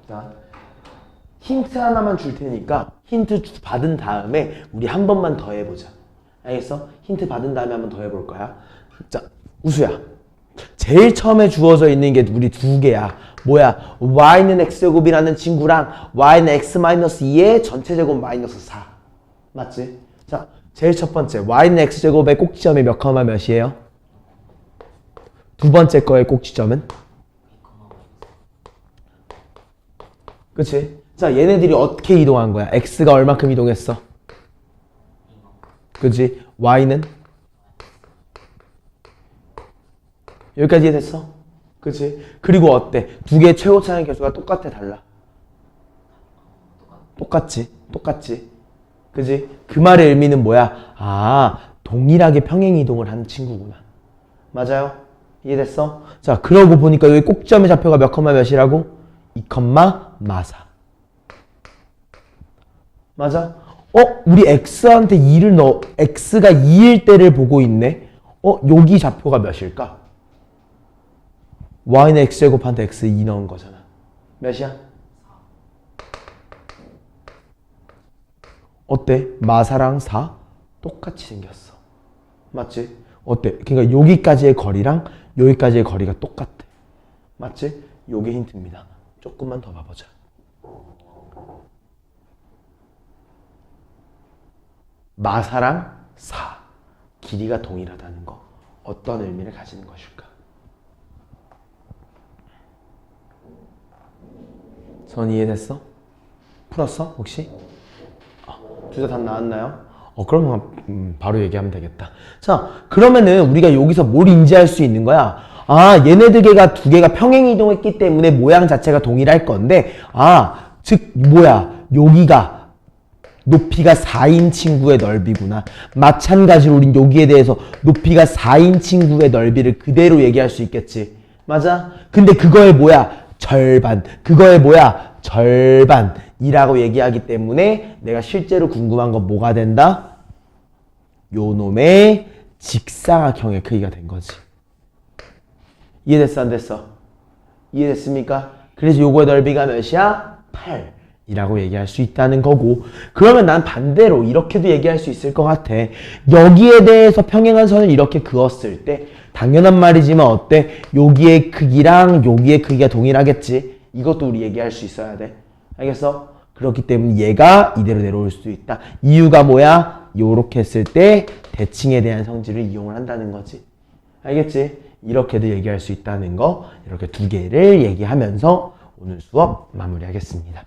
자, 힌트 하나만 줄 테니까 힌트 받은 다음에 우리 한 번만 더 해보자. 알겠어? 힌트 받은 다음에 한번 더 해볼 거야. 자, 우수야. 제일 처음에 주어져 있는 게 우리 두 개야. 뭐야? y는 x제곱이라는 친구랑 y는 x-2의 전체 제곱 마이너스 4. 맞지? 자, 제일 첫 번째 y는 x제곱의 꼭지점이 몇 컴마 몇이에요? 두 번째 거의 꼭지점은? 그치? 자, 얘네들이 어떻게 이동한 거야? x가 얼마큼 이동했어? 그치? y는? 여기까지 이해됐어? 그치? 그리고 어때? 두 개의 최고 차이 개수가 똑같아, 달라? 똑같지? 똑같지? 그치? 그 말의 의미는 뭐야? 아, 동일하게 평행 이동을 하는 친구구나. 맞아요? 이해됐어? 자, 그러고 보니까 여기 꼭지점의 좌표가 몇 컴마 몇이라고? 2 컴마 마사. 맞아? 우리 x한테 2를 넣어. x가 2일 때를 보고 있네. 여기 좌표가 몇일까? y는 x제곱한테 x 2 넣은 거잖아. 몇이야? 어때? 마사랑 4 똑같이 생겼어. 맞지? 어때? 그러니까 여기까지의 거리랑 여기까지의 거리가 똑같아. 맞지? 요게 힌트입니다. 조금만 더 봐보자. 마사랑 4 길이가 동일하다는 거 어떤 의미를 가지는 것일까? 선 이해됐어? 풀었어? 혹시? 둘 다 답 나왔나요? 그럼 바로 얘기하면 되겠다. 자, 그러면은 우리가 여기서 뭘 인지할 수 있는 거야? 아, 얘네들 개가 두 개가 평행 이동했기 때문에 모양 자체가 동일할 건데, 즉 뭐야? 여기가 높이가 4인 친구의 넓이구나. 마찬가지로 우린 여기에 대해서 높이가 4인 친구의 넓이를 그대로 얘기할 수 있겠지. 맞아? 근데 그거의 뭐야? 절반. 그거의 뭐야? 절반이라고 얘기하기 때문에 내가 실제로 궁금한 건 뭐가 된다? 요 놈의 직사각형의 크기가 된 거지. 이해됐어? 안 됐어? 이해됐습니까? 그래서 요거의 넓이가 몇이야? 8. 이라고 얘기할 수 있다는 거고, 그러면 난 반대로 이렇게도 얘기할 수 있을 것 같아. 여기에 대해서 평행한 선을 이렇게 그었을 때 당연한 말이지만 어때? 여기의 크기랑 여기의 크기가 동일하겠지. 이것도 우리 얘기할 수 있어야 돼. 알겠어? 그렇기 때문에 얘가 이대로 내려올 수도 있다. 이유가 뭐야? 요렇게 했을 때 대칭에 대한 성질을 이용을 한다는 거지. 알겠지? 이렇게도 얘기할 수 있다는 거, 이렇게 두 개를 얘기하면서 오늘 수업 마무리하겠습니다.